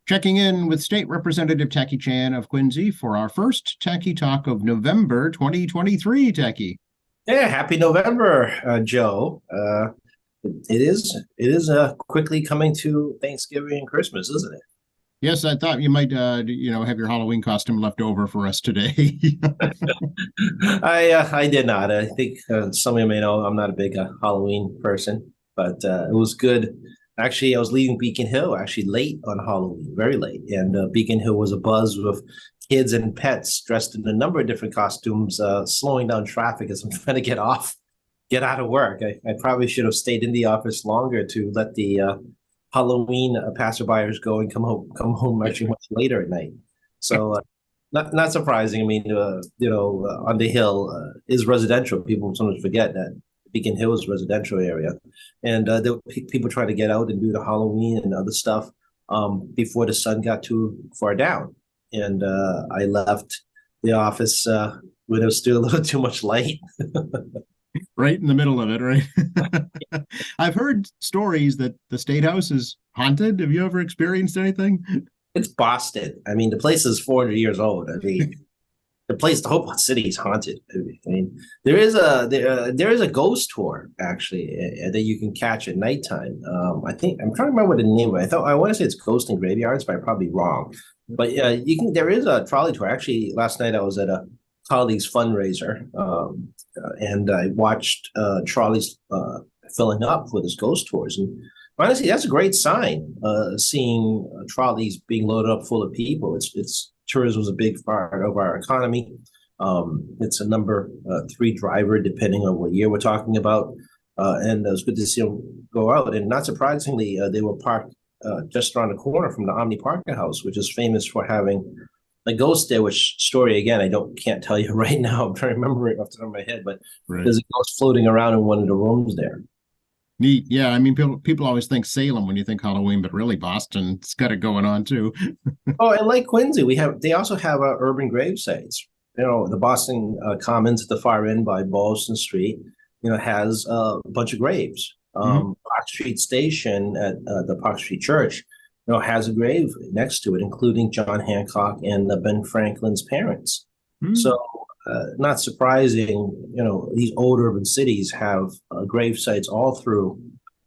Checking in with State Representative Tacky Chan of Quincy for our first Tacky Talk of November 2023, Tacky. Yeah, happy November, Joe. It is quickly coming to Thanksgiving and Christmas, isn't it? Yes, I thought you might, have your Halloween costume left over for us today. I did not. I think some of you may know I'm not a big Halloween person, but it was good. Actually, I was leaving Beacon Hill actually late on Halloween, very late, and Beacon Hill was abuzz with kids and pets dressed in a number of different costumes, slowing down traffic as I'm trying to get out of work. I probably should have stayed in the office longer to let the Halloween passerbyers go and come home actually much later at night. So not surprising. I mean, on the hill is residential. People sometimes forget that Beacon Hill is a residential area, and there were people trying to get out and do the Halloween and other stuff before the sun got too far down. And I left the office when there was still a little too much light. Right in the middle of it, right? I've heard stories that the State House is haunted. Have you ever experienced anything? It's Boston. I mean, the place is 400 years old. I mean, the whole city is haunted. I mean, there is a ghost tour actually that you can catch at nighttime. I think I'm trying to remember what the name of it. I want to say it's Ghost and Graveyards, but I'm probably wrong. But yeah, you can. There is a trolley tour. Actually, last night I was at a colleague's fundraiser, and I watched trolleys filling up for this ghost tours. And honestly, that's a great sign. Seeing trolleys being loaded up full of people. It's tourism is a big part of our economy. It's a number three driver, depending on what year we're talking about. And it was good to see them go out. And not surprisingly, they were parked just around the corner from the Omni Parker House, which is famous for having a ghost there. Which story again, can't tell you right now. I'm trying to remember it off the top of my head, but Right. there's a ghost floating around in one of the rooms there. Neat. Yeah, I mean, people always think Salem when you think Halloween, but really Boston's got it going on too. Oh, and like Quincy, they also have urban grave sites. The Boston Commons at the far end by Boylston Street, has a bunch of graves. Mhm. Park Street Station at the Park Street Church, has a grave next to it, including John Hancock and Ben Franklin's parents. Mhm. So, not surprising, these old urban cities have grave sites all through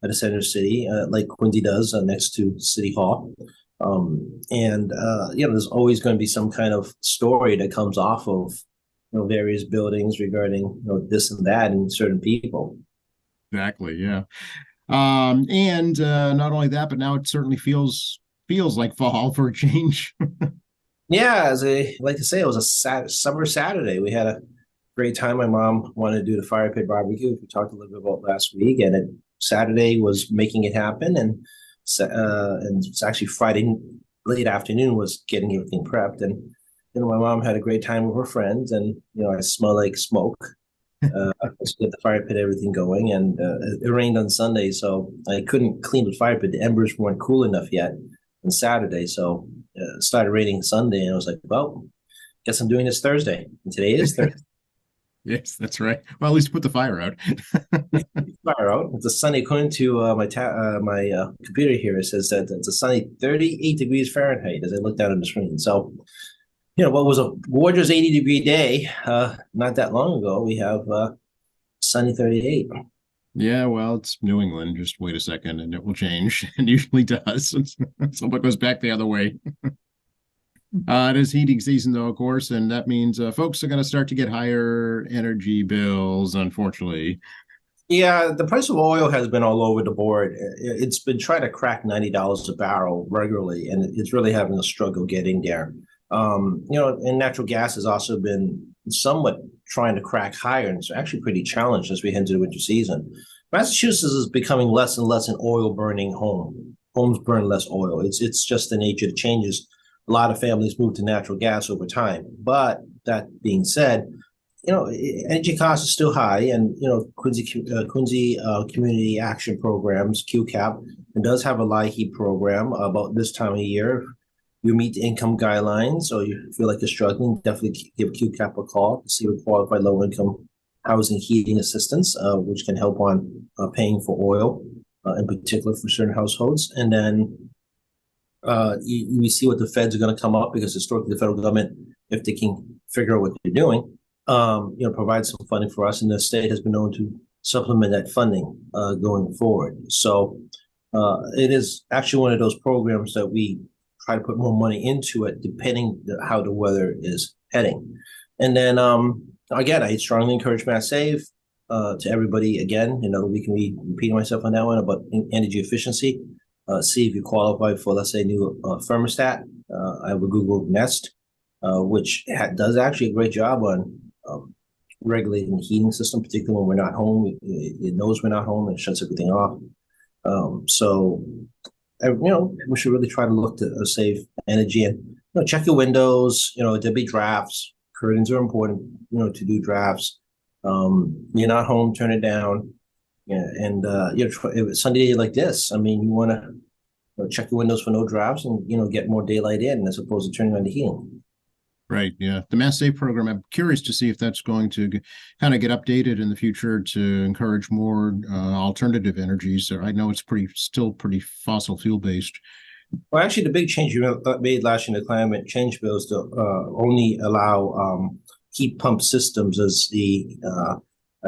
the center city, like Quincy does next to City Hall. And there's always going to be some kind of story that comes off of various buildings regarding this and that and certain people. Exactly. Yeah. And not only that, but now it certainly feels like fall for a change. Yeah, as I like to say, it was a summer Saturday. We had a great time. My mom wanted to do the fire pit barbecue, which we talked a little bit about last week, and Saturday was making it happen, and it's actually Friday late afternoon was getting everything prepped, and my mom had a great time with her friends, and I smell like smoke. To get the fire pit, everything going, and it rained on Sunday, so I couldn't clean the fire pit. The embers weren't cool enough yet on Saturday, so it started raining Sunday, and I was like, well, guess I'm doing this Thursday, and today is Thursday. Yes, that's right. Well, at least put the fire out. Fire out. It's a sunny, according to my computer here, it says that it's a sunny 38 degrees Fahrenheit as I look down at the screen. So, what was a gorgeous 80-degree day not that long ago, we have sunny 38. Yeah, well, it's New England. Just wait a second and it will change. It usually does. So it goes back the other way. It is heating season, though, of course, and that means folks are going to start to get higher energy bills, unfortunately. Yeah, the price of oil has been all over the board. It's been trying to crack $90 a barrel regularly, and it's really having a struggle getting there. And natural gas has also been somewhat trying to crack higher, and it's actually pretty challenged as we head into the winter season. Massachusetts is becoming less and less an oil burning home. Homes burn less oil. It's just the nature that changes. A lot of families move to natural gas over time. But that being said, energy costs are still high, and Quincy Community Action Programs (QCAP) it does have a LIHEAP program about this time of year. You meet the income guidelines, or you feel like you're struggling, definitely give QCAP a call to see what qualified low income housing heating assistance, which can help on paying for oil, in particular for certain households. And then you see what the feds are going to come up, because historically the federal government, if they can figure out what they're doing, provide some funding for us, and the state has been known to supplement that funding going forward. So it is actually one of those programs that we try to put more money into it, depending how the weather is heading. And then again, I strongly encourage Mass Save to everybody. Again, we can be repeating myself on that one about energy efficiency. See if you qualify for, let's say, new thermostat. I have a Google Nest, which does actually a great job on regulating the heating system, particularly when we're not home. It knows we're not home and shuts everything off. So we should really try to look to save energy, and check your windows. There'll be drafts. Curtains are important, to do drafts. You're not home, turn it down. Yeah, and Sunday like this, I mean, you want to check your windows for no drafts and get more daylight in, as opposed to turning on the heating. Right. Yeah. The Mass Save program, I'm curious to see if that's going to kind of get updated in the future to encourage more alternative energies. I know it's still pretty fossil fuel based. Well, actually, the big change you made last year in the climate change bill is to only allow heat pump systems as the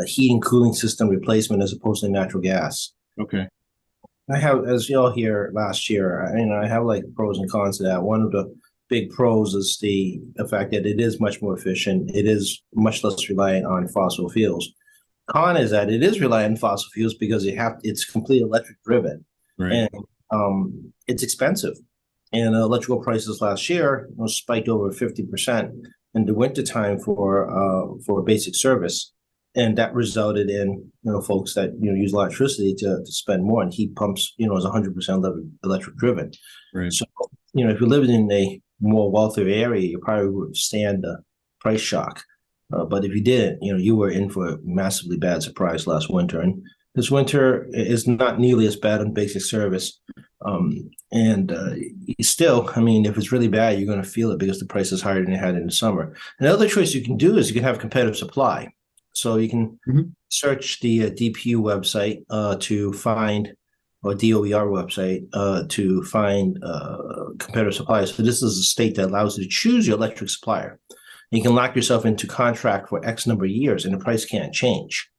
heating cooling system replacement, as opposed to natural gas. Okay. I have, as you all hear last year, I have like pros and cons to that. One of the big pros is the fact that it is much more efficient. It is much less reliant on fossil fuels. Con is that it is reliant on fossil fuels because it's completely electric driven, right. And it's expensive. And electrical prices last year spiked over 50% in the wintertime for basic service. And that resulted in folks that use electricity to spend more. And heat pumps is 100% electric driven. Right. So if you lived in a more wealthier area, you probably would stand the price shock. But if you didn't, you were in for a massively bad surprise last winter. And this winter is not nearly as bad on basic service. Still, if it's really bad, you're going to feel it because the price is higher than you had in the summer. Another choice you can do is you can have competitive supply. So you can search the DPU website to find, or DOER website to find competitive suppliers. So this is a state that allows you to choose your electric supplier. You can lock yourself into contract for X number of years, and the price can't change.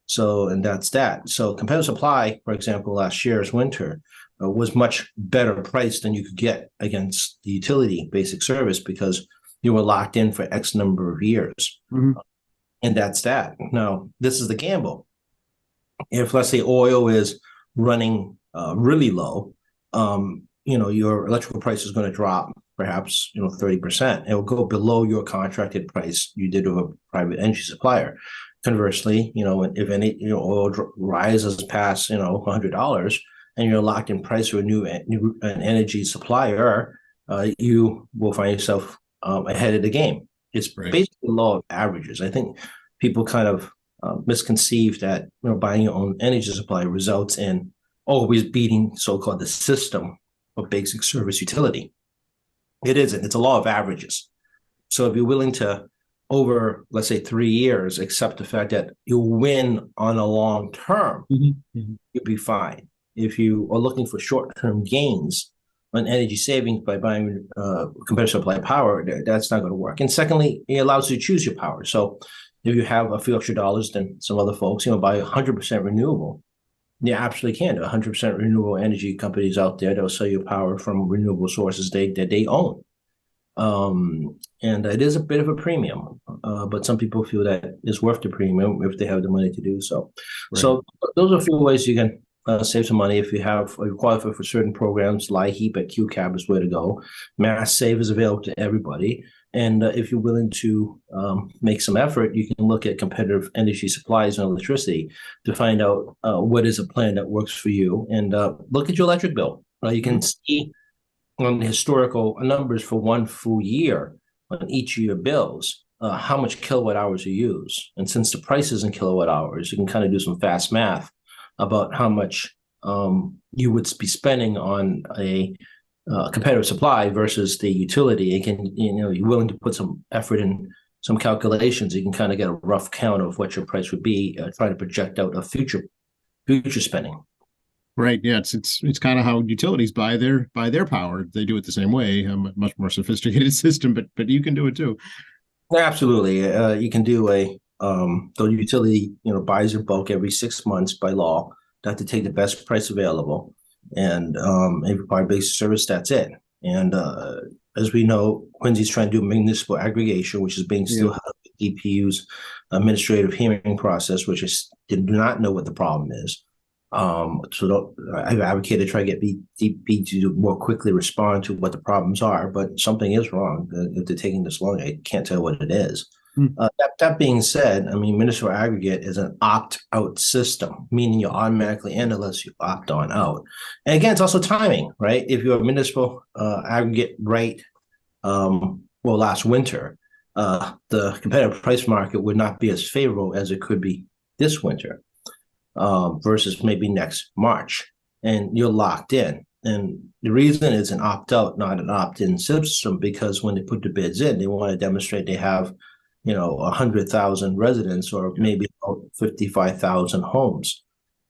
So, and that's that. So competitive supply, for example, last year's winter was much better priced than you could get against the utility basic service, because you were locked in for X number of years. And that's that. Now, this is the gamble. If, let's say, oil is running really low, your electrical price is going to drop perhaps 30%. It will go below your contracted price you did with a private energy supplier. Conversely, if any oil rises past $100 and you're locked in price with an energy supplier, you will find yourself ahead of the game. It's basically the law of averages. I think people kind of misconceive that buying your own energy supply results in always beating so-called the system of basic service utility. It isn't. It's a law of averages. So if you're willing to, over, let's say, 3 years, accept the fact that you'll win on a long term, you'll be fine. If you are looking for short-term gains on energy savings by buying competitive supply power, that's not going to work. And secondly, it allows you to choose your power. So if you have a few extra dollars than some other folks, buy 100% renewable. You absolutely can. There are 100% renewable energy companies out there that will sell you power from renewable sources that they own. And it is a bit of a premium, but some people feel that it's worth the premium if they have the money to do so. Right. So those are a few ways you can save some money if you qualify for certain programs. LIHEAP at QCAP is where to go. Mass Save is available to everybody. And if you're willing to make some effort, you can look at competitive energy supplies and electricity to find out what is a plan that works for you. And look at your electric bill. You can see on the historical numbers for one full year on each of your bills how much kilowatt hours you use. And since the price is in kilowatt hours, you can kind of do some fast math about how much you would be spending on a competitive supply versus the utility. It can, you're willing to put some effort in some calculations, you can kind of get a rough count of what your price would be, try to project out a future spending. Right. Yeah. It's kind of how utilities buy their power. They do it the same way, a much more sophisticated system, but you can do it too. Absolutely. You can do the utility, buys in bulk every 6 months by law. They have to take the best price available, and if you provide basic service, that's it. And as we know, Quincy's trying to do municipal aggregation, which is being still Yeah. held with DPU's administrative hearing process, which is do not know what the problem is. I've advocated try to get DP to more quickly respond to what the problems are, but something is wrong. If they're taking this long, I can't tell what it is. Hmm. That being said, I mean, municipal aggregate is an opt-out system, meaning you automatically end unless you opt on out. And again, it's also timing, right? If you have municipal aggregate last winter, the competitive price market would not be as favorable as it could be this winter versus maybe next March, and you're locked in. And the reason it's an opt-out, not an opt-in system, because when they put the bids in, they want to demonstrate they have, 100,000 residents or maybe 55,000 homes.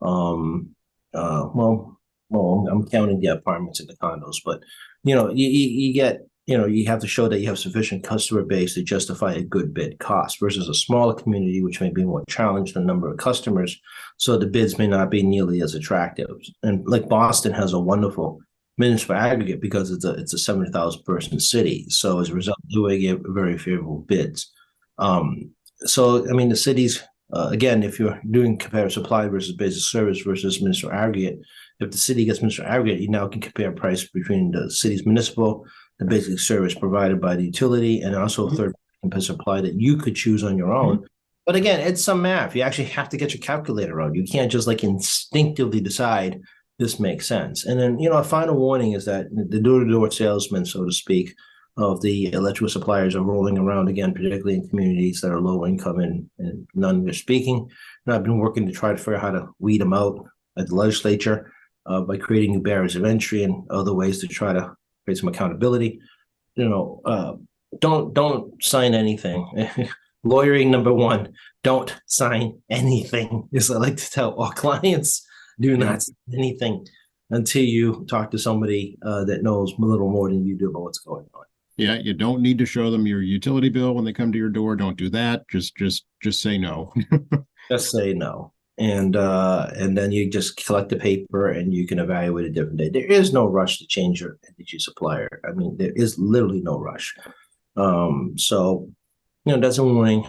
Um, I'm counting the apartments and the condos, but you get you have to show that you have sufficient customer base to justify a good bid cost versus a smaller community, which may be more challenged in number of customers. So the bids may not be nearly as attractive. And like Boston has a wonderful municipal aggregate because it's a 70,000 person city. So as a result, they get very favorable bids. So I mean, the cities again, if you're doing comparative supply versus basic service versus municipal aggregate, if the city gets municipal aggregate, you now can compare price between the city's municipal, the basic service provided by the utility, and also third competitive supply that you could choose on your own. But again, it's some math. You actually have to get your calculator out. You can't just like instinctively decide this makes sense. And then, a final warning is that the door-to-door salesmen, so to speak, of the electrical suppliers are rolling around again, particularly in communities that are low income and non-English speaking. And I've been working to try to figure out how to weed them out at the legislature by creating new barriers of entry and other ways to try to create some accountability. Don't sign anything. Lawyering number one, don't sign anything. As I like to tell our clients, do not sign anything until you talk to somebody that knows a little more than you do about what's going on. Yeah, you don't need to show them your utility bill when they come to your door. Don't do that. Just say no. Just say no. And then you just collect the paper and you can evaluate a different day. There is no rush to change your energy supplier. I mean, there is literally no rush. So that's a warning,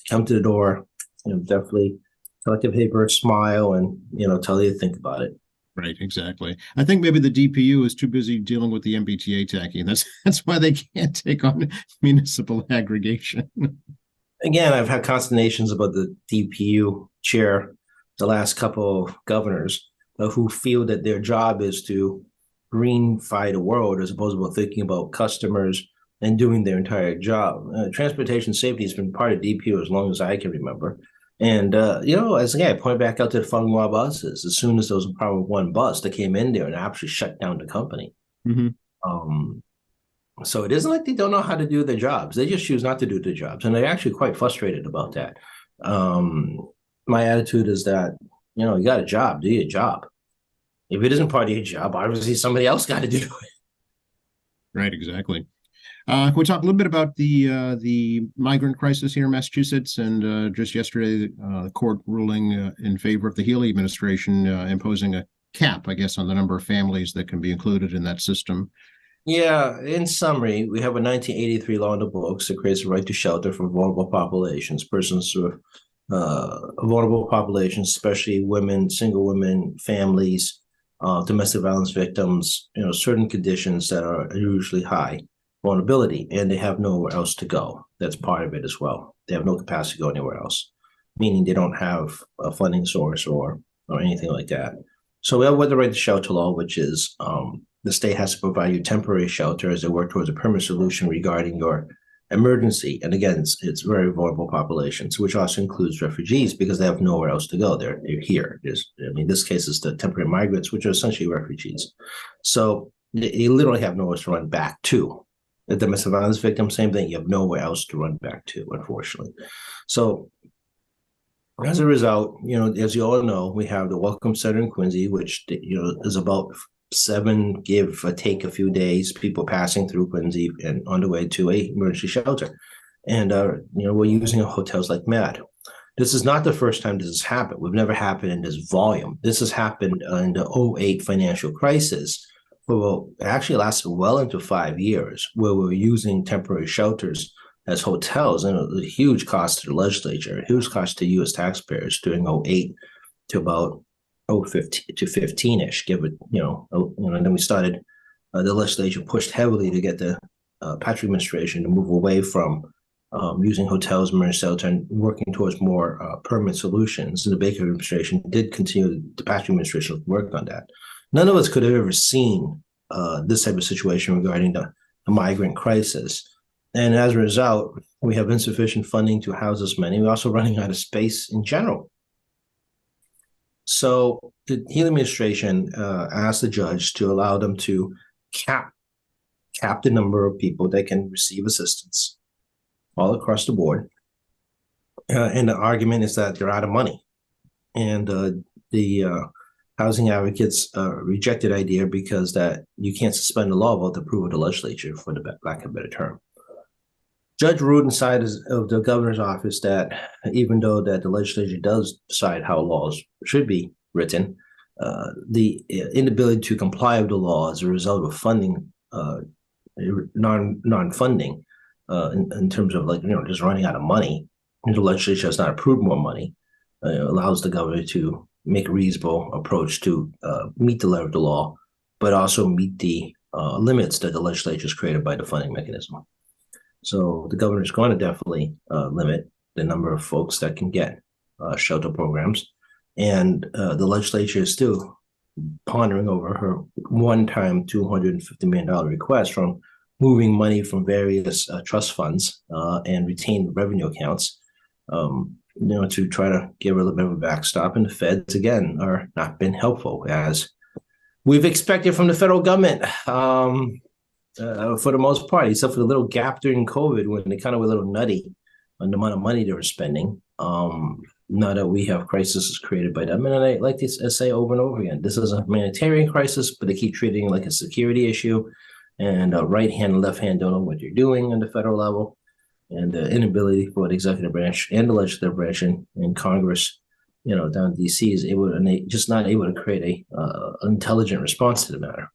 come to the door, definitely collect the paper, smile, and, tell you to think about it. Right, exactly. I think maybe the DPU is too busy dealing with the MBTA tacking. That's why they can't take on municipal aggregation. Again, I've had consternations about the DPU chair, the last couple of governors who feel that their job is to greenify the world as opposed to thinking about customers and doing their entire job. Transportation safety has been part of DPU as long as I can remember. And, as again, I point back out to the Fung buses. As soon as there was a problem with one bus, they came in there and actually shut down the company. Mm-hmm. So it isn't like they don't know how to do their jobs. They just choose not to do their jobs. And they're actually quite frustrated about that. My attitude is that, you got a job, do your job. If it isn't part of your job, obviously somebody else got to do it. Right, exactly. Can we talk a little bit about the migrant crisis here in Massachusetts? And just yesterday, the court ruling in favor of the Healy administration, imposing a cap, I guess, on the number of families that can be included in that system. Yeah, in summary, we have a 1983 law in the books that creates a right to shelter for vulnerable populations, persons with vulnerable populations, especially women, single women, families, domestic violence victims, certain conditions that are usually high vulnerability, and they have nowhere else to go. That's part of it as well. They have no capacity to go anywhere else, meaning they don't have a funding source or anything like that. So we have the right to shelter law, which is the state has to provide you temporary shelter as they work towards a permanent solution regarding your emergency. And again, it's very vulnerable populations, which also includes refugees because they have nowhere else to go. They're here. In this case, it's the temporary migrants, which are essentially refugees. So they literally have nowhere to run back to. The domestic violence victim, same thing. You have nowhere else to run back to, unfortunately. So As a result, as you all know, we have the Welcome Center in Quincy, which is about 7, give or take a few days, people passing through Quincy and on the way to a emergency shelter. And we're using hotels like mad. This is not the first time this has happened. We've never happened in this volume. This has happened in the '08 financial crisis, for actually lasted well into 5 years, where we were using temporary shelters as hotels, and a huge cost to the legislature, a huge cost to U.S. taxpayers during '08 to about 15 to 15-ish, give it, and then we started, the legislature pushed heavily to get the Patrick administration to move away from using hotels, emergency shelter, and working towards more permanent solutions. And the Baker administration did continue, the Patrick administration work on that. None of us could have ever seen this type of situation regarding the migrant crisis. And as a result, we have insufficient funding to house as many. We're also running out of space in general. So the Healy administration asked the judge to allow them to cap the number of people that can receive assistance all across the board. And the argument is that they're out of money. And the housing advocates rejected the idea because that you can't suspend the law without the approval of the legislature, for the lack of a better term. Judge ruled inside of the governor's office that even though that the legislature does decide how laws should be written, the inability to comply with the law as a result of funding, non-funding, in terms of just running out of money, the legislature has not approved more money, allows the governor to make a reasonable approach to meet the letter of the law, but also meet the limits that the legislature has created by the funding mechanism. So the governor is going to definitely limit the number of folks that can get shelter programs. And the legislature is still pondering over her one-time $250 million request from moving money from various trust funds and retained revenue accounts, to try to give her a little bit of a backstop. And the feds, again, are not been helpful, as we've expected from the federal government. For the most part, except for the little gap during COVID when they kind of were a little nutty on the amount of money they were spending. Now that we have crises created by them. And I like to say over and over again, this is a humanitarian crisis, but they keep treating it like a security issue. And right hand and left hand don't know what you're doing on the federal level. And the inability for the executive branch and the legislative branch and Congress, down in DC, is able to just not able to create an intelligent response to the matter.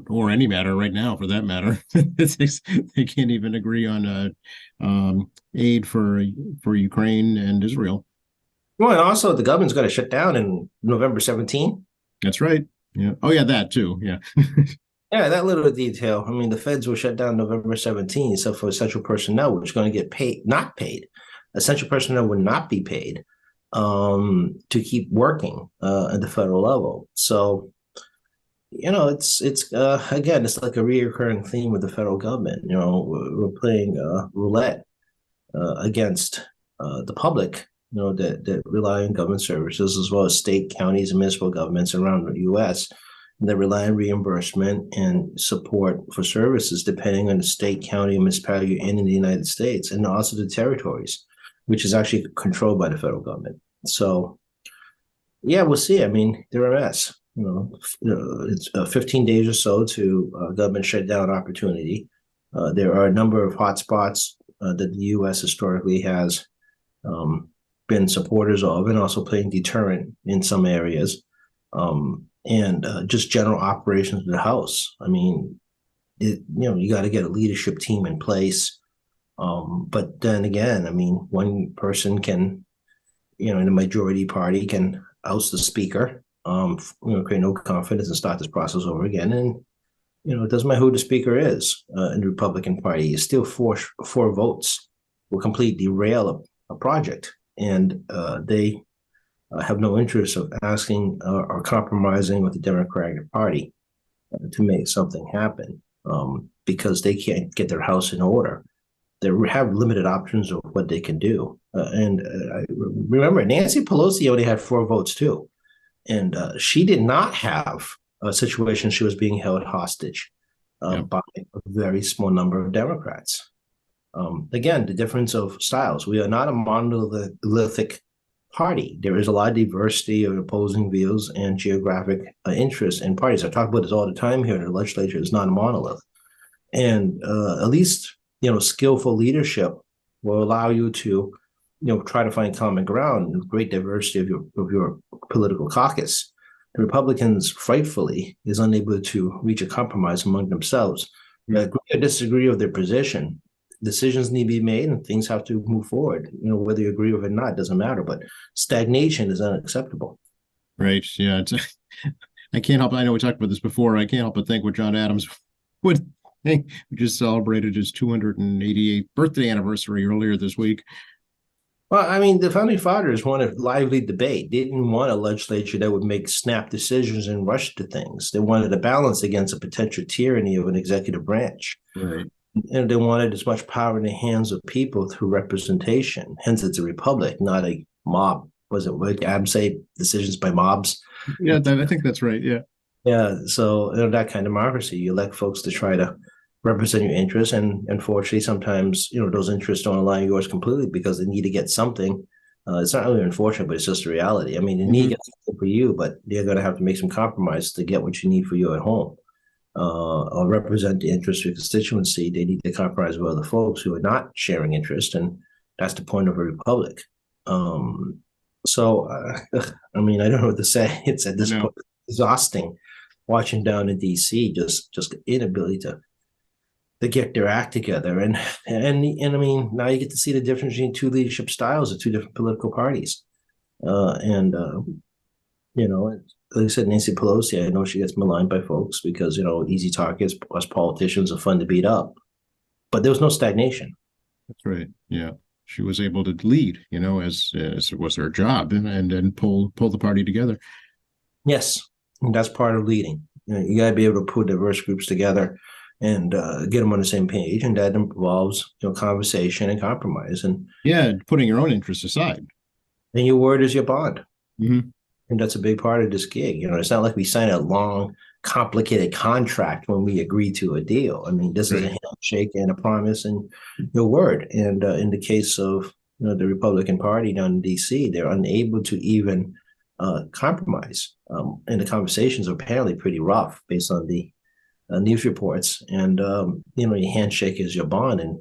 Or any matter right now, for that matter. They can't even agree on aid for Ukraine and Israel. Well, and also the government's going to shut down in November 17. That's right. Yeah. Oh, yeah, that too. Yeah. Yeah, that little detail. I mean, the feds will shut down November 17, except for essential personnel, which is going to get paid, not paid. Essential personnel would not be paid to keep working at the federal level. So, it's again, it's like a reoccurring theme with the federal government. We're playing roulette against the public, that rely on government services, as well as state, counties, and municipal governments around the U.S. that rely on reimbursement and support for services depending on the state, county, and municipality in the United States, and also the territories, which is actually controlled by the federal government. So, yeah, we'll see. I mean, they're a mess. It's 15 days or so to government shutdown opportunity. There are a number of hotspots that the U.S. historically has been supporters of, and also playing deterrent in some areas, and just general operations of the House. I mean, you got to get a leadership team in place. But then again, I mean, one person can, in the majority party can oust the speaker, create no confidence and start this process over again. And, it doesn't matter who the speaker is in the Republican Party. It's still four votes will completely derail a project. And they have no interest of asking or compromising with the Democratic Party to make something happen because they can't get their house in order. They have limited options of what they can do. And remember, Nancy Pelosi only had 4 votes too. And she did not have a situation she was being held hostage by a very small number of Democrats. Again, the difference of styles. We are not a monolithic party. There is a lot of diversity of opposing views and geographic interests in parties. I talk about this all the time here. The legislature is not a monolith, and at least skillful leadership will allow you to try to find common ground in great diversity of your political caucus. The Republicans, frightfully, is unable to reach a compromise among themselves. Agree or disagree with their position, decisions need to be made and things have to move forward. Whether you agree with it or not doesn't matter, but stagnation is unacceptable. Right. Yeah. I can't help. I know we talked about this before. I can't help but think what John Adams would think. We just celebrated his 288th birthday anniversary earlier this week. Well, I mean, the founding fathers wanted lively debate. They didn't want a legislature that would make snap decisions and rush to things. They wanted a balance against a potential tyranny of an executive branch. Right. And they wanted as much power in the hands of people through representation. Hence, it's a republic, not a mob. Was it what Adams say? Decisions by mobs? Yeah, I think that's right. Yeah. Yeah. So that kind of democracy, you elect folks to try to represent your interests, and unfortunately sometimes those interests don't align yours completely because they need to get something. It's not really unfortunate, but it's just a reality. I mean, they need to get something for you, but they're going to have to make some compromise to get what you need for you at home, or represent the interests of your constituency. They need to compromise with other folks who are not sharing interest, and that's the point of a republic. I mean, I don't know what to say. It's at this point exhausting watching down in DC, just inability to get their act together. And I mean, now you get to see the difference between two leadership styles of two different political parties. Like I said, Nancy Pelosi, I know she gets maligned by folks because, easy targets, us politicians are fun to beat up. But there was no stagnation. That's right. Yeah. She was able to lead, as it was her job, and then pull the party together. Yes. And that's part of leading. You got to be able to put diverse groups together and get them on the same page, and that involves conversation and compromise, and putting your own interests aside. And your word is your bond, and that's a big part of this gig. It's not like we sign a long, complicated contract when we agree to a deal. I mean, this is a handshake and a promise and your word. And in the case of the Republican Party down in D.C., they're unable to even compromise, and the conversations are apparently pretty rough based on the news reports, and your handshake is your bond, and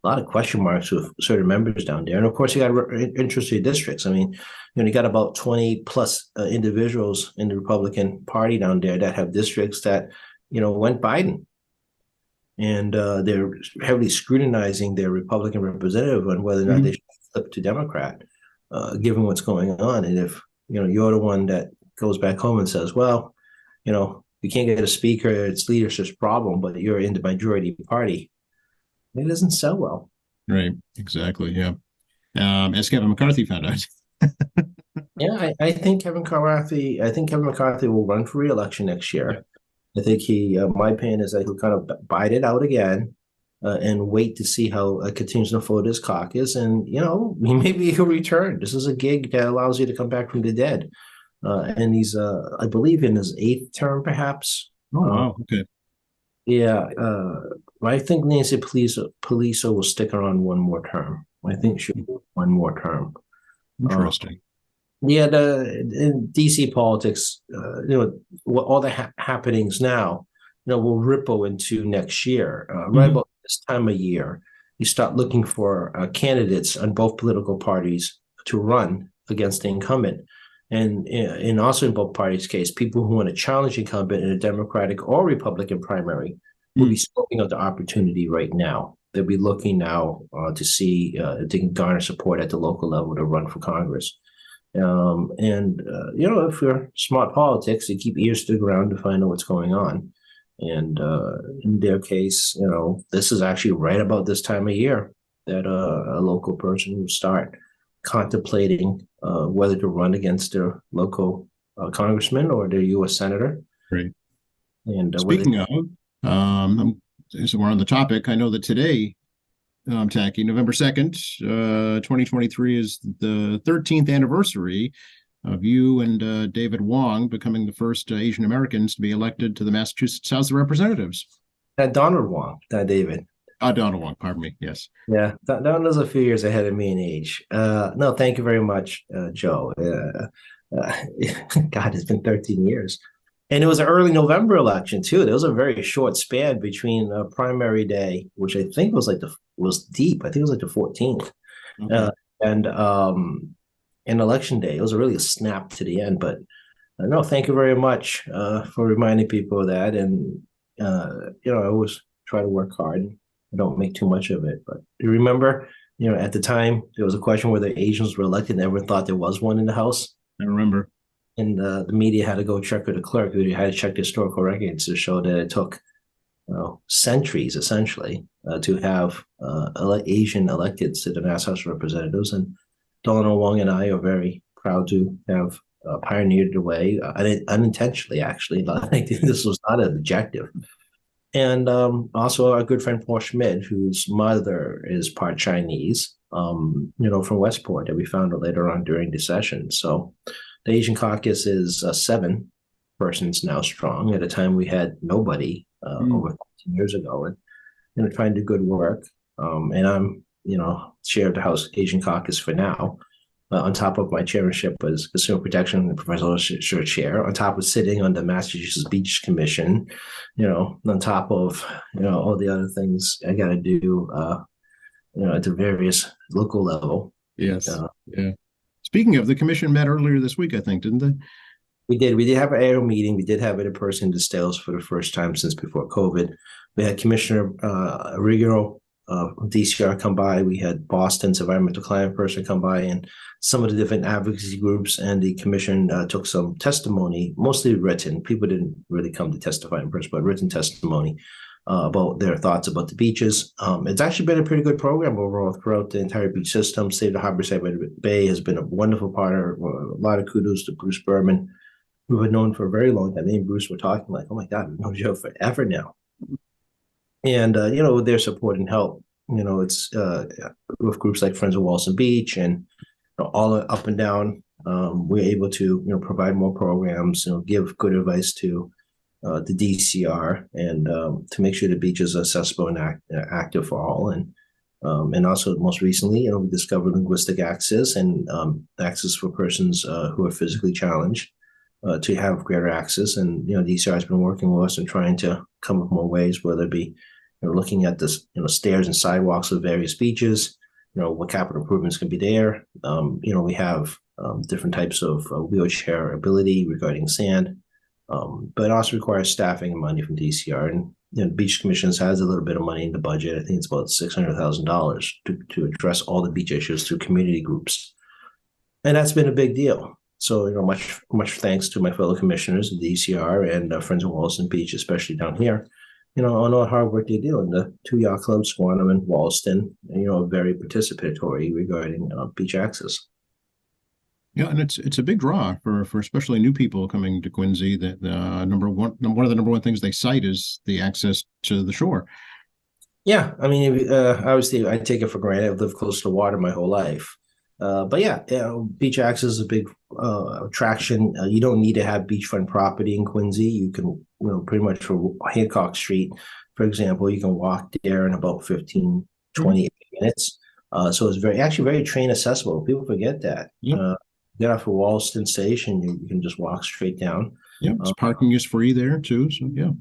a lot of question marks with certain members down there. And of course, you got interested districts. I mean, you got about 20 plus individuals in the Republican Party down there that have districts that went Biden, and they're heavily scrutinizing their Republican representative on whether or not they should flip to Democrat, given what's going on. And if you're the one that goes back home and says, well, you can't get a speaker, it's leadership's problem, but you're in the majority party, it doesn't sell well. Right. Exactly. Yeah. As Kevin McCarthy found out. Yeah, I think Kevin McCarthy will run for re-election next year. I think my opinion is that he'll kind of bite it out again, and wait to see how it continues to unfold his caucus. And, maybe he'll return. This is a gig that allows you to come back from the dead. And he's, I believe, in his 8th term, perhaps. Oh, wow. Okay. Yeah. I think Nancy Pelosi will stick around one more term. I think she'll do one more term. Interesting. In DC politics, all the happenings now, will ripple into next year. Right about this time of year, you start looking for candidates on both political parties to run against the incumbent. And also in both parties' case, people who want to challenge incumbent in a Democratic or Republican primary will be scoping out the opportunity right now. They'll be looking now to see if they can garner support at the local level to run for Congress. If you're smart politics, you keep ears to the ground to find out what's going on. And in their case, this is actually right about this time of year that a local person will start contemplating whether to run against their local congressman or their U.S. senator. Great. And speaking of, so we're on the topic. I know that today, Tacky, November 2nd, 2023 is the 13th anniversary of you and David Wong becoming the first Asian Americans to be elected to the Massachusetts House of Representatives. Donald Wong, not David. Donald Wong, pardon me. Yes. Yeah, Donald's a few years ahead of me in age. No, thank you very much, Joe. God, it's been 13 years. And it was an early November election too. There was a very short span between primary day, which I think was deep. I think it was like the 14th, Okay. uh, and election day. It was really a snap to the end. But no, thank you very much for reminding people of that. And I always try to work hard. I don't make too much of it. But you remember, at the time there was a question whether Asians were elected, and everyone thought there was one in the House. I remember. And the media had to go check with the clerk, who had to check the historical records to show that it took centuries, essentially, to have Asian elected to the Mass House of Representatives. And Donald Wong and I are very proud to have pioneered the way, unintentionally, actually. Like, this was not an objective. And also our good friend Paul Schmidt, whose mother is part Chinese, from Westport, that we found out later on during the session. So the Asian caucus is 7 persons now strong. At a time we had nobody over 15 years ago, and trying to do good work. And I'm, chair of the House Asian Caucus for now. On top of my chairmanship as Consumer Protection and Professor Chair, on top of sitting on the Massachusetts Beach Commission, on top of all the other things I got to do, at the various local level. Yes. Yeah. Speaking of, the commission met earlier this week, I think, didn't they? We did. We did have an annual meeting. We did have it in person in the Stales for the first time since before COVID. We had Commissioner Rigero DCR come by. We had Boston's environmental climate person come by, and some of the different advocacy groups, and the commission took some testimony, mostly written. People didn't really come to testify in person, but written testimony about their thoughts about the beaches. It's actually been a pretty good program overall throughout the entire beach system. State of Harborside Bay has been a wonderful partner. A lot of kudos to Bruce Berman, who had known for a very long time. Me and Bruce were talking like, oh my God, we've known Joe forever now. And, with their support and help, it's with groups like Friends of Wallaston Beach and all up and down, we're able to, provide more programs, give good advice to the DCR, and to make sure the beach is accessible and active for all. And also most recently, we discovered linguistic access and access for persons who are physically challenged to have greater access. And, DCR has been working with us and trying to come up with more ways, whether it be looking at this, stairs and sidewalks of various beaches, what capital improvements can be there. We have different types of wheelchair ability regarding sand, but it also requires staffing and money from DCR. And Beach Commissions has a little bit of money in the budget. I think it's about $600,000 to address all the beach issues through community groups, and that's been a big deal. So, much thanks to my fellow commissioners at DCR and Friends of Wallaston Beach, especially down here, on all the hard work they do. And the 2 yacht clubs, Squantum and Wallaston, very participatory regarding beach access. Yeah, and it's a big draw for especially new people coming to Quincy. That one of the number one things they cite is the access to the shore. Yeah, I mean, obviously, I take it for granted. I've lived close to water my whole life. But yeah, beach access is a big attraction. You don't need to have beachfront property in Quincy. You can, pretty much for Hancock Street, for example, you can walk there in about 15, 20 minutes. So it's very train accessible. People forget that. Yep. Get off of Wallaston Station, you can just walk straight down. Yeah, parking is free there too. So yeah.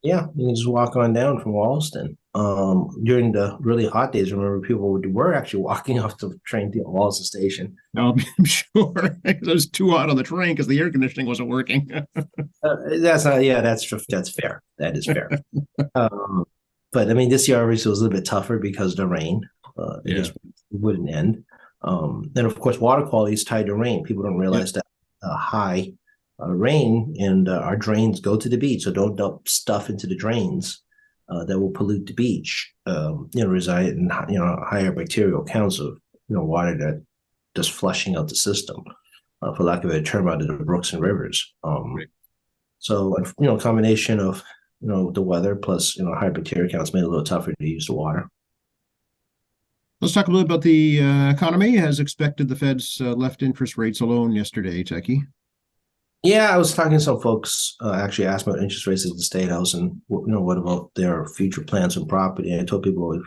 Yeah, you can just walk on down from Wallaston. During the really hot days, remember people were actually walking off the train to Wallaston Station. No, I'm sure it was too hot on the train because the air conditioning wasn't working. That's not. Yeah, that's fair. That is fair. But I mean, this year obviously was a little bit tougher because of the rain. It just wouldn't end. And of course, water quality is tied to rain. People don't realize that high rain and our drains go to the beach, so don't dump stuff into the drains that will pollute the beach. Reside in higher bacterial counts of water that just flushing out the system, for lack of a term, out of the brooks and rivers. Right. So combination of the weather plus higher bacteria counts made it a little tougher to use the water. Let's talk a little about the economy. As expected, the Fed's left interest rates alone yesterday, Techie. Yeah, I was talking to some folks, actually asked about interest rates at the State House and, what about their future plans on property. I told people if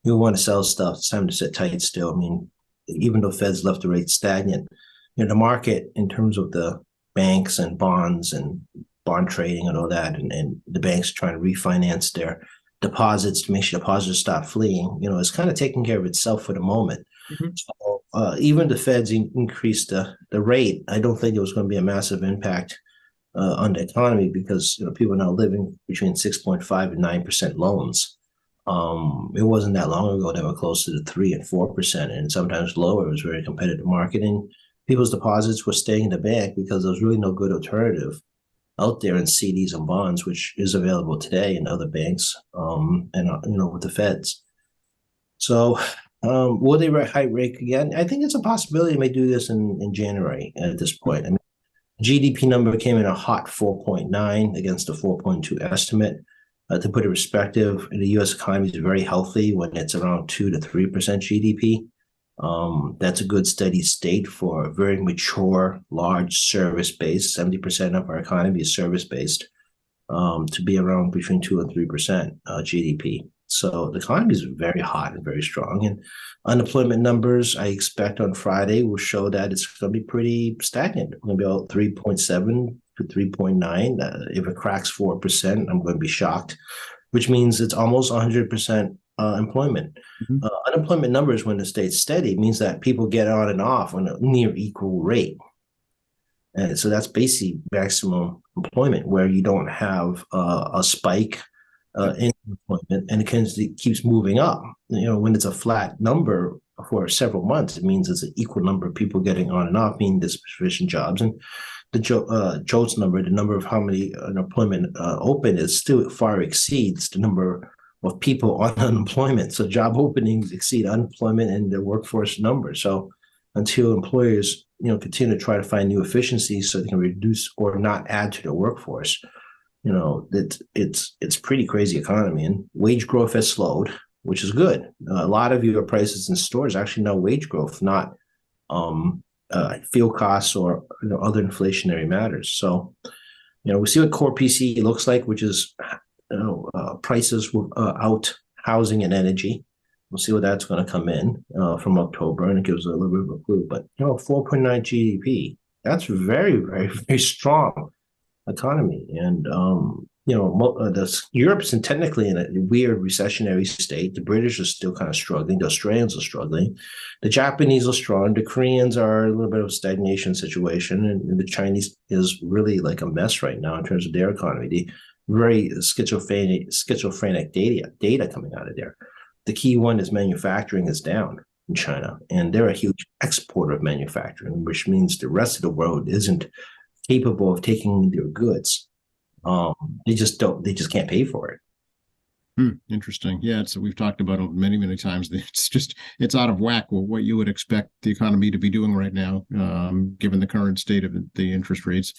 you want to sell stuff, it's time to sit tight still. I mean, even though Fed's left the rate stagnant, the market in terms of the banks and bonds and bond trading and all that, and the banks trying to refinance their deposits to make sure depositors stop fleeing, it's kind of taking care of itself for the moment. Mhm. So even the Feds increased the rate, I don't think it was going to be a massive impact on the economy because people are now living between 6.5 and 9% loans. It wasn't that long ago they were closer to 3 and 4%, and sometimes lower. It was very competitive marketing. People's deposits were staying in the bank because there was really no good alternative out there in CDs and bonds, which is available today in other banks, and with the Feds. So, will they hike rate again? I think it's a possibility they may do this in January at this point. I mean, GDP number came in a hot 4.9 against a 4.2 estimate. To put it in perspective, the U.S. economy is very healthy when it's around 2 to 3% GDP. That's a good steady state for a very mature, large service base. 70% of our economy is service based. To be around between 2 and 3% GDP. So the economy is very hot and very strong. And unemployment numbers I expect on Friday will show that it's going to be pretty stagnant. It's going to be about 3.7 to 3.9. If it cracks 4%, I'm going to be shocked, which means it's almost 100% employment. Mhm. Unemployment numbers, when it stays steady, means that people get on and off on a near equal rate. And so that's basically maximum employment, where you don't have a spike in employment, and it keeps moving up. When it's a flat number for several months, it means it's an equal number of people getting on and off, meaning there's sufficient jobs. And the JOLTS number, the number of how many unemployment open, is still far exceeds the number of people on unemployment. So job openings exceed unemployment and the workforce number. So until employers continue to try to find new efficiencies so they can reduce or not add to their workforce, it's pretty crazy economy. And wage growth has slowed, which is good. A lot of your prices in stores actually now wage growth, not fuel costs or other inflationary matters. So we see what core PCE looks like, which is prices out housing and energy. We'll see what that's going to come in from October, and it gives a little bit of a clue. But 4.9 GDP, that's very, very, very strong economy. And Europe's technically in a weird recessionary state. The British are still kind of struggling. The Australians are struggling. The Japanese are strong. The Koreans are a little bit of a stagnation situation, and the Chinese is really like a mess right now in terms of their economy. The very schizophrenic data coming out of there. The key one is manufacturing is down in China, and they're a huge exporter of manufacturing, which means the rest of the world isn't capable of taking their goods. They just don't. They just can't pay for it. Interesting. Yeah, we've talked about it many, many times. It's out of whack with what you would expect the economy to be doing right now, given the current state of the interest rates.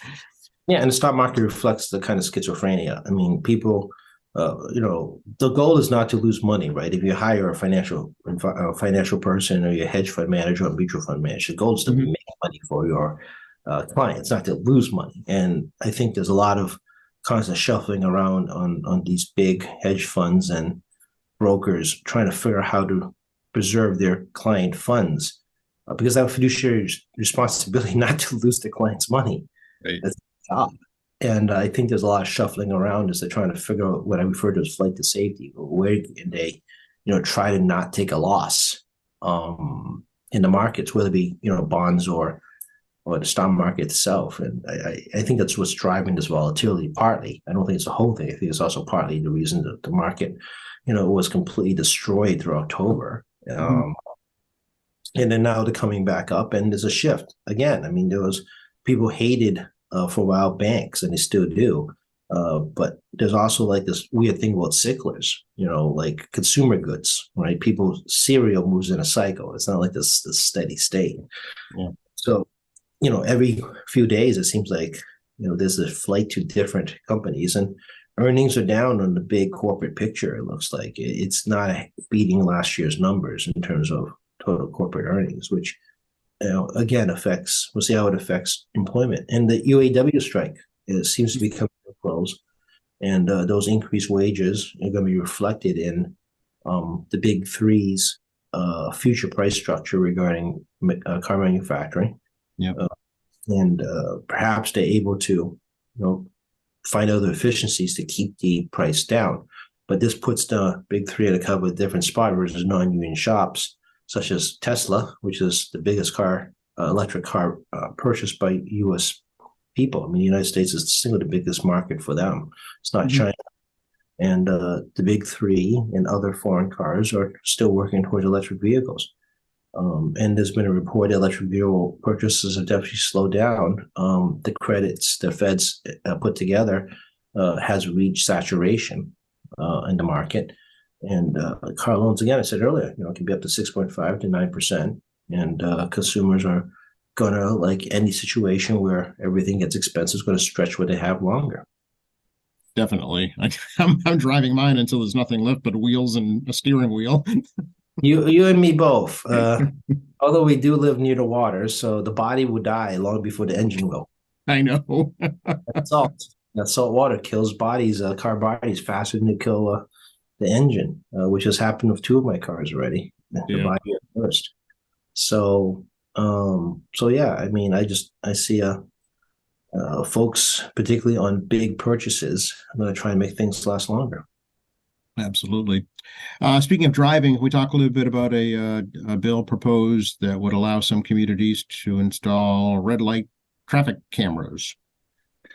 Yeah, and the stock market reflects the kind of schizophrenia. I mean, people. The goal is not to lose money, right? If you hire a financial person or your hedge fund manager or mutual fund manager, the goal is to make money for your clients, not to lose money. And I think there's a lot of constant shuffling around on these big hedge funds and brokers trying to figure out how to preserve their client funds because they have a fiduciary responsibility not to lose their clients' money. Right. That's the job. And I think there's a lot of shuffling around as they're trying to figure out what I refer to as flight to safety. Where can they, try to not take a loss in the markets, whether it be, bonds or the stock market itself. And I think that's what's driving this volatility partly. I don't think it's the whole thing. I think it's also partly the reason that the market, was completely destroyed through October. And then now they're coming back up and there's a shift again. I mean, there was people hated for a while banks, and they still do. But there's also like this weird thing about cyclers, like consumer goods, right? Cereal moves in a cycle. It's not like this steady state. Yeah. So, every few days, it seems like, there's a flight to different companies, and earnings are down on the big corporate picture. It looks like it's not beating last year's numbers in terms of total corporate earnings, which again affects. We'll see how it affects employment. And the UAW strike seems to be coming to a close, and those increased wages are going to be reflected in the big three's future price structure regarding car manufacturing. Yeah. And perhaps they're able to, find other efficiencies to keep the price down. But this puts the big three at a couple of different spot versus non-union shops, such as Tesla, which is the biggest electric car purchased by U.S. people. I mean, the United States is the biggest market for them. It's not China. And the big three and other foreign cars are still working towards electric vehicles. And there's been a report that electric vehicle purchases have definitely slowed down. The credits the Fed's put together has reached saturation in the market. And car loans, again, I said earlier, can be up to 6.5 to 9%. And consumers are going to, like any situation where everything gets expensive, is going to stretch what they have longer. Definitely. I'm driving mine until there's nothing left but wheels and a steering wheel. You and me both. Although we do live near the water, so the body will die long before the engine will. I know. That salt water kills bodies, car bodies, faster than it kill the engine, which has happened with two of my cars already. The body at first. So yeah. I mean, I see folks, particularly on big purchases, I'm going to try and make things last longer. Absolutely. Speaking of driving, we talk a little bit about a bill proposed that would allow some communities to install red light traffic cameras.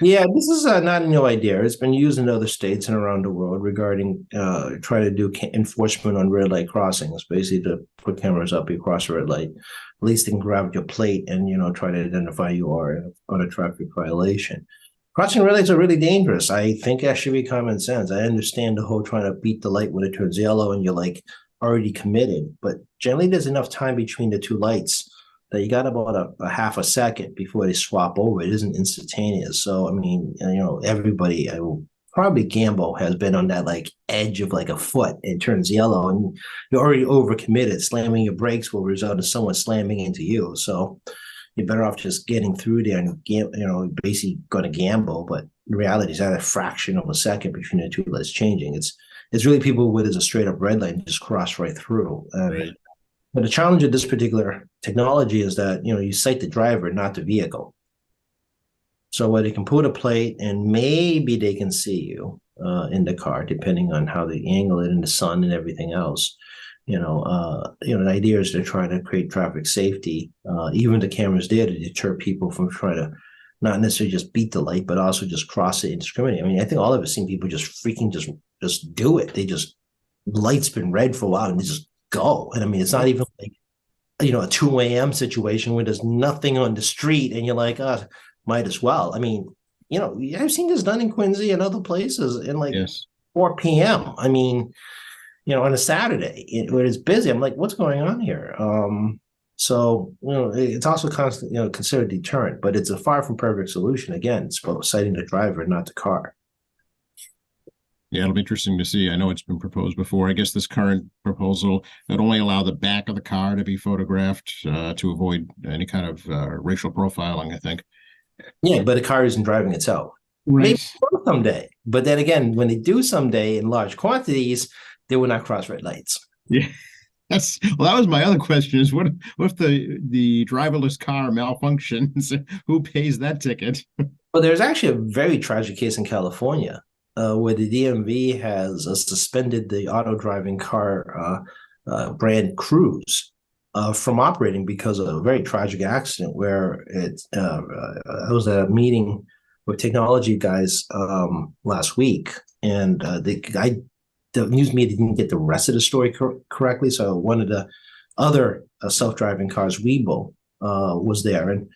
Yeah, this is not a new idea. It's been used in other states and around the world regarding trying to do enforcement on red light crossings, basically to put cameras up, you cross a red light. At least they can grab your plate and, try to identify you are on a traffic violation. Crossing red lights are really dangerous. I think that should be common sense. I understand the whole trying to beat the light when it turns yellow and you're like already committed, but generally there's enough time between the two lights that you got about a half a second before they swap over. It isn't instantaneous. So, I mean, everybody, I will probably gamble, has been on that like edge of like a foot. It turns yellow and you're already overcommitted. Slamming your brakes will result in someone slamming into you. So you're better off just getting through there and, basically going to gamble. But the reality is that a fraction of a second between the two lights changing. It's really people with a straight up red light and just cross right through. Right. But the challenge of this particular technology is that, you sight the driver, not the vehicle. So where they can put a plate and maybe they can see you in the car, depending on how they angle it in the sun and everything else. The idea is they're trying to create traffic safety. Even the cameras there to deter people from trying to not necessarily just beat the light, but also just cross it indiscriminately. I mean, I think all of us seen people just freaking just do it. They just, light's been red for a while and they just go. And I mean, it's not even like, a 2 a.m. situation where there's nothing on the street and you're like, might as well. I mean, I've seen this done in Quincy and other places in like 4 p.m. I mean, on a Saturday when it's busy, I'm like, what's going on here? So, it's also constantly, considered deterrent, but it's a far from perfect solution. Again, it's about citing the driver, not the car. Yeah, it'll be interesting to see. I know it's been proposed before. I guess this current proposal would only allow the back of the car to be photographed to avoid any kind of racial profiling, I think. Yeah, but the car isn't driving itself. Right. Maybe someday. But then again, when they do someday in large quantities, they will not cross red lights. Yeah. That was my other question is what if the driverless car malfunctions? Who pays that ticket? Well, there's actually a very tragic case in California where the DMV has suspended the auto driving car brand Cruise from operating because of a very tragic accident where I was at a meeting with technology guys last week, and the news media didn't get the rest of the story correctly. So one of the other self-driving cars, Webull, was there, and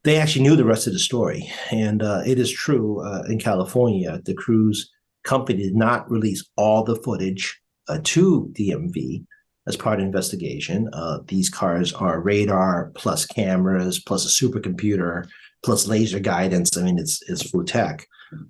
they actually knew the rest of the story. And it is true in California, the Cruise company did not release all the footage to DMV as part of the investigation. These cars are radar plus cameras plus a supercomputer plus laser guidance. I mean, it's full tech.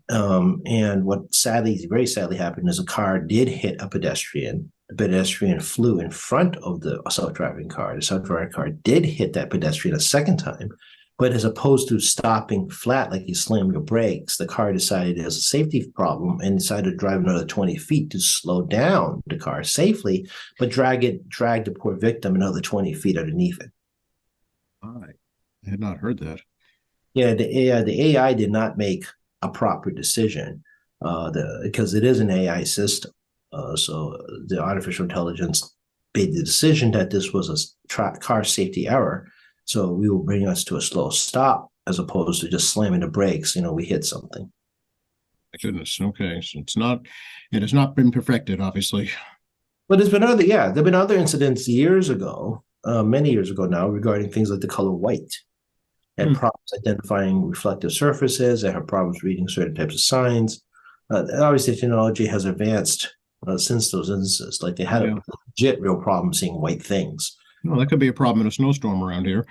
And what very sadly happened is a car did hit a pedestrian the pedestrian flew in front of the self-driving car. The self-driving car did hit that pedestrian a second time, but as opposed to stopping flat like you slam your brakes, the car decided it was a safety problem and decided to drive another 20 feet to slow down the car safely, but drag the poor victim another 20 feet underneath it. I had not heard that. Yeah, the AI did not make a proper decision because it is an AI system. So the artificial intelligence made the decision that this was a car safety error. So we will bring us to a slow stop as opposed to just slamming the brakes. We hit something. My goodness. Okay. So it has not been perfected, obviously. But there've been other incidents years ago, many years ago now, regarding things like the color white. Had problems identifying reflective surfaces. They have problems reading certain types of signs. Obviously, technology has advanced since those instances. Like they had a legit real problem seeing white things. Well, that could be a problem in a snowstorm around here.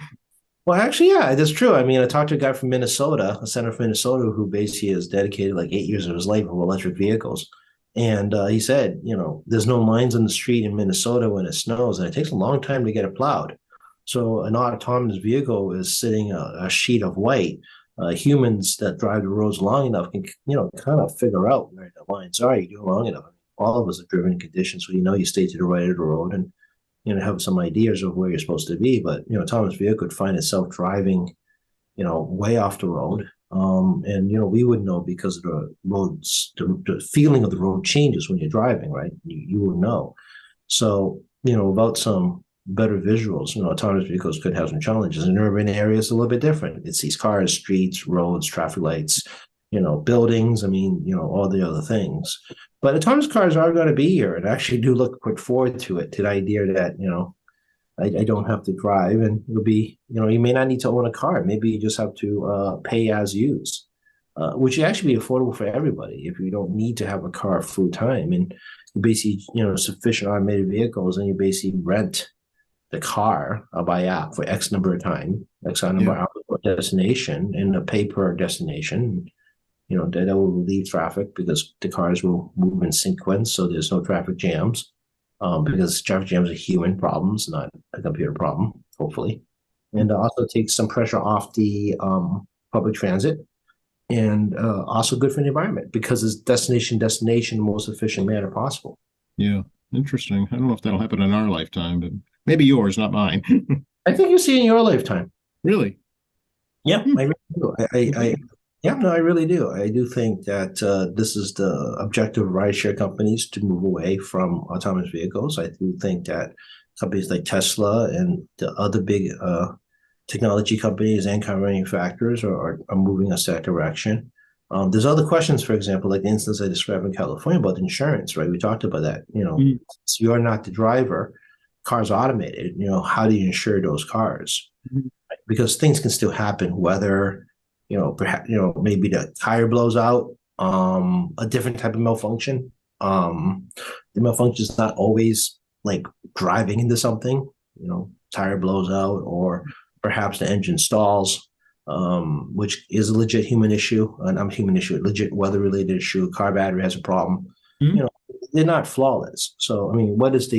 Well, actually, yeah, that's true. I mean, I talked to a guy from Minnesota, a senator from Minnesota, who basically has dedicated like 8 years of his life to electric vehicles. And he said, there's no lines on the street in Minnesota when it snows, and it takes a long time to get it plowed. So an autonomous vehicle is sitting a sheet of white. Humans that drive the roads long enough can, kind of figure out where the lines are. You do long enough. All of us are driven in conditions where you stay to the right of the road and have some ideas of where you're supposed to be. But autonomous vehicle could find itself driving, way off the road. And we would know because of the roads, the feeling of the road changes when you're driving, right? You would know. So about some better visuals, autonomous vehicles could have some challenges. In urban areas, a little bit different. It sees cars, streets, roads, traffic lights, buildings. I mean, all the other things. But autonomous cars are going to be here, and I actually do look forward to it, to the idea that I don't have to drive, and it'll be you may not need to own a car. Maybe you just have to pay as used, which should actually be affordable for everybody if you don't need to have a car full time, and you basically sufficient automated vehicles, and you basically rent the car by app for X number of time, X number of hours per destination, and a pay per destination. That will relieve traffic because the cars will move in sequence, so there's no traffic jams. Because traffic jams are human problems, not a computer problem, hopefully. And also takes some pressure off the public transit, and also good for the environment because it's destination the most efficient manner possible. Yeah, interesting. I don't know if that'll happen in our lifetime, but maybe yours, not mine. I think you'll see it in your lifetime. Really? Yeah, I really do. I really do. I do think that this is the objective of rideshare companies to move away from autonomous vehicles. I do think that companies like Tesla and the other big technology companies and car manufacturers are moving us that direction. There's other questions, for example, like the instance I described in California about insurance, right? We talked about that. So you're not the driver, car's automated. How do you insure those cars? Right? Because things can still happen, whether perhaps maybe the tire blows out, a different type of malfunction. The malfunction is not always like driving into something. Tire blows out, or perhaps the engine stalls, which is a legit human issue, legit weather-related issue. Car battery has a problem. They're not flawless. So, I mean, what is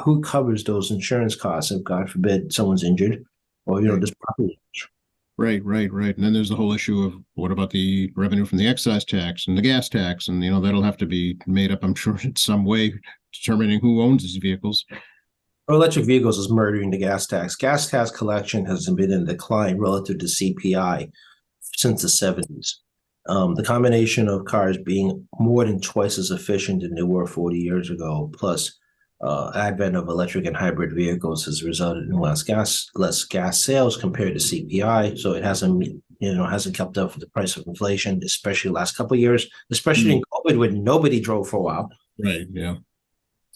who covers those insurance costs if, God forbid, someone's injured or, this property damage? Right. And then there's the whole issue of what about the revenue from the excise tax and the gas tax? And, that'll have to be made up, I'm sure, in some way, determining who owns these vehicles. Electric vehicles is murdering the gas tax. Gas tax collection has been in decline relative to CPI since the 70s. The combination of cars being more than twice as efficient than they were 40 years ago, plus advent of electric and hybrid vehicles has resulted in less gas sales compared to CPI. So it hasn't kept up with the price of inflation, especially the last couple of years, especially in COVID when nobody drove for a while. Right. Yeah.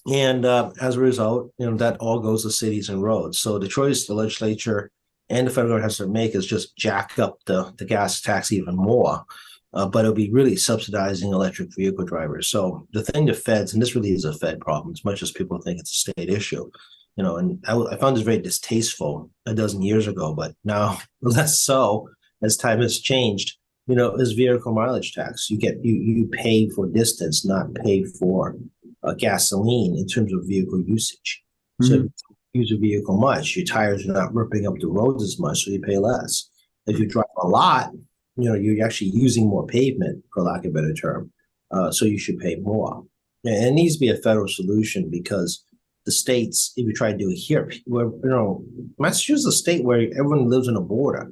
And as a result, that all goes to cities and roads. So the choice the legislature and the federal government has to make is just jack up the gas tax even more. But it'll be really subsidizing electric vehicle drivers. So the thing the feds, and this really is a Fed problem, as much as people think it's a state issue, and I found this very distasteful a dozen years ago, but now less so as time has changed, is vehicle mileage tax. You pay for distance, not pay for gasoline in terms of vehicle usage. So if you use a vehicle much, your tires are not ripping up the roads as much, so you pay less. If you drive a lot, you're actually using more pavement, for lack of a better term. So you should pay more. And it needs to be a federal solution because the states, if you try to do it here, where Massachusetts is a state where everyone lives on a border.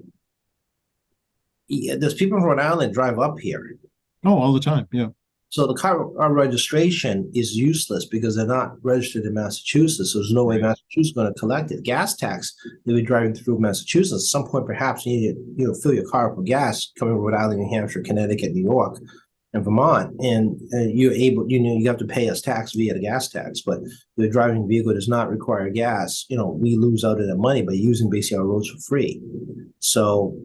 There's people from Rhode Island drive up here. Oh, all the time. Yeah. So the car registration is useless because they're not registered in Massachusetts. So there's no way Massachusetts is going to collect it. Gas tax, they'll be driving through Massachusetts. At some point, perhaps you need to fill your car up with gas coming from Rhode Island, New Hampshire, Connecticut, New York, and Vermont. And you're able, you have to pay us tax via the gas tax. But the driving vehicle does not require gas. We lose out on that money by using basically our roads for free. So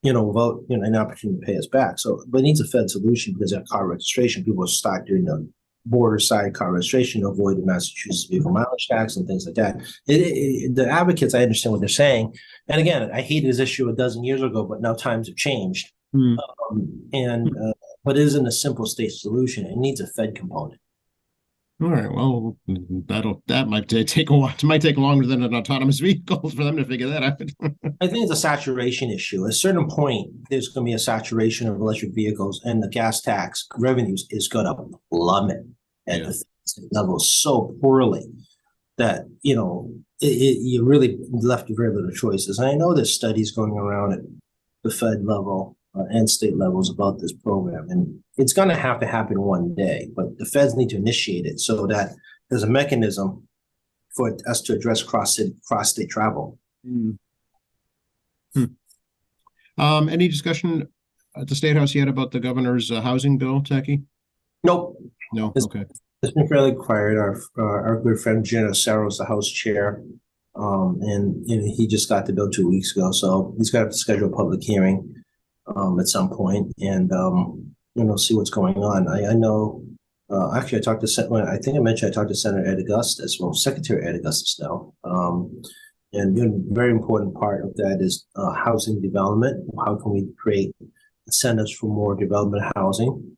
without an opportunity to pay us back. So, but it needs a Fed solution because that car registration, people will start doing the border side car registration to avoid the Massachusetts vehicle mileage tax and things like that. The advocates, I understand what they're saying. And again, I hated this issue a dozen years ago, but now times have changed. But it isn't a simple state solution. It needs a Fed component. All right. Well, that might take a while. It might take longer than an autonomous vehicle for them to figure that out. I think it's a saturation issue. At a certain point, there's going to be a saturation of electric vehicles, and the gas tax revenues is going to plummet at the level so poorly that you're really left with very little choices. And I know there's studies going around at the Fed level and state levels about this program, and it's going to happen one day, but the feds need to initiate it so that there's a mechanism for us to address cross-state travel. Any discussion at the State House yet about the governor's housing bill, Techie? Nope. No. Okay. It's been fairly quiet. Our good friend Jenna Sarro is the House chair, and he just got the bill 2 weeks ago, so he's got to schedule a public hearing at some point, and see what's going on. I know. Actually, I talked to I think I mentioned I talked to Senator Ed Augustus, Secretary Ed Augustus now, and a very important part of that is housing development. How can we create incentives for more development of housing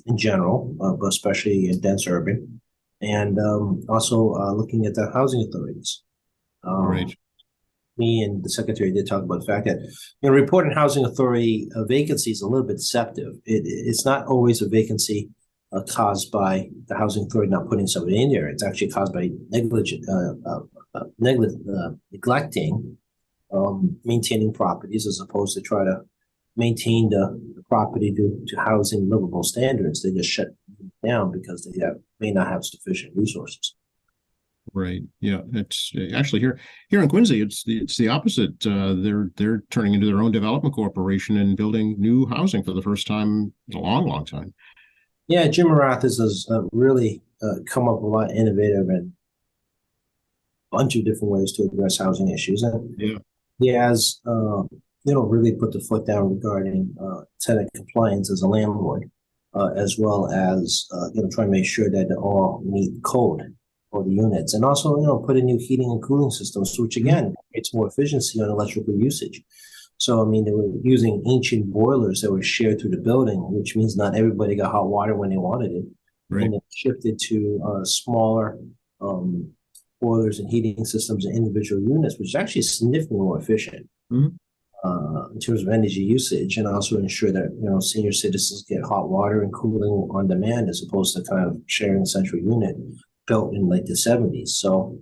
in general, but especially in dense urban, and also looking at the housing authorities. Right. Me and the secretary did talk about the fact that reporting housing authority vacancy is a little bit deceptive. It's not always a vacancy caused by the housing authority not putting somebody in there. It's actually caused by neglecting maintaining properties as opposed to try to maintain the property to housing livable standards. They just shut down because they may not have sufficient resources. Right. Yeah. It's actually here in Quincy. It's the opposite. They're turning into their own development corporation and building new housing for the first time in a long, long time. Yeah, Jim Marathis has really come up with a lot of innovative and a bunch of different ways to address housing issues, and he has really put the foot down regarding tenant compliance as a landlord, as well as trying to make sure that they all meet code for the units, and also put in new heating and cooling systems, which again creates more efficiency on electrical usage. So they were using ancient boilers that were shared through the building, which means not everybody got hot water when they wanted it. Right. And it shifted to smaller boilers and heating systems in individual units, which is actually significantly more efficient in terms of energy usage, and also ensure that senior citizens get hot water and cooling on demand as opposed to kind of sharing a central unit built in like the 70s. So,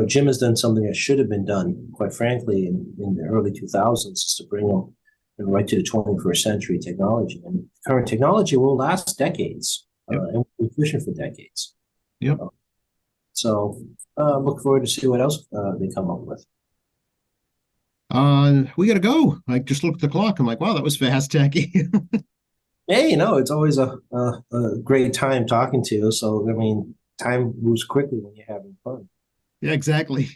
Jim has done something that should have been done, quite frankly, in the early 2000s, is to bring them right to the 21st century technology. And current technology will last decades and will be efficient for decades. Yep. So look forward to see what else they come up with. We got to go. I just looked at the clock. I'm like, wow, that was fast, Techie. Hey, it's always a great time talking to you. So, time moves quickly when you're having fun. Yeah, exactly.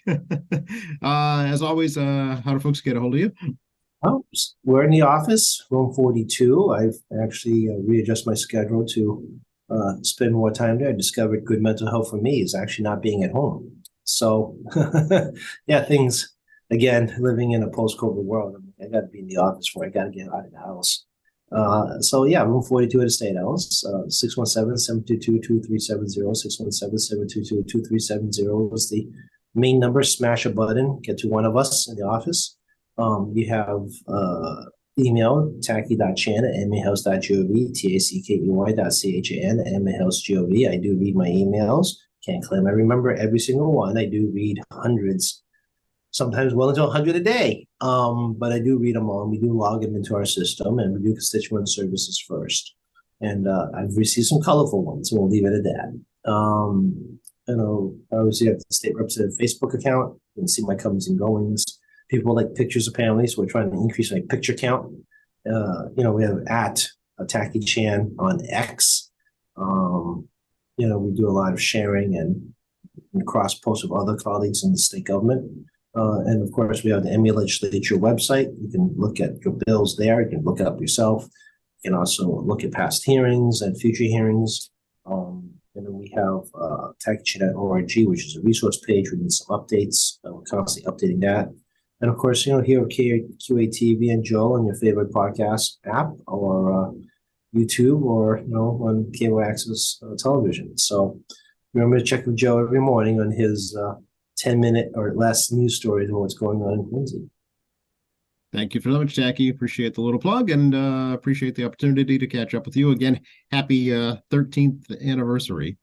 As always, how do folks get a hold of you? Oh, we're in the office, room 42. I've actually readjusted my schedule to spend more time there. I discovered good mental health for me is actually not being at home. So, things, again, living in a post-COVID world, I got to be in the office I got to get out of the house. So yeah, room 42 at Estate House, 617-722-2370, 617-722-2370 is the main number. Smash a button, get to one of us in the office. You have email tacky.chan@mahouse.gov, tackey.chan@mahouse.gov. I do read my emails. Can't claim I remember every single one. I do read hundreds, sometimes well into 100 a day. But I do read them all. We do log them into our system, and we do constituent services first. And I've received some colorful ones, so we'll leave it at that. Obviously, I have the state representative Facebook account. You can see my comings and goings. People like pictures apparently, so we're trying to increase my picture count. We have at Tacky Chan on X. We do a lot of sharing and cross posts with other colleagues in the state government. And of course, we have the MA Legislature website. You can look at your bills there. You can look it up yourself. You can also look at past hearings and future hearings. And then we have tackychan.org, which is a resource page. We need some updates. We're constantly updating that. And of course, here at QATV and Joe on your favorite podcast app, or YouTube, or on cable access television. So remember to check with Joe every morning on his 10-minute or less news stories on what's going on in Quincy. Thank you so much, Tacky. Appreciate the little plug, and appreciate the opportunity to catch up with you again. Happy 13th anniversary.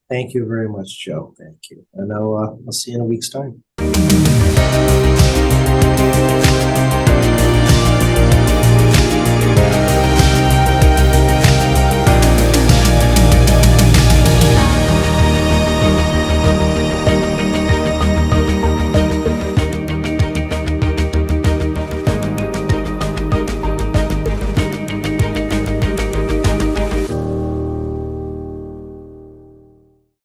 Thank you very much, Joe. Thank you. And I'll see you in a week's time.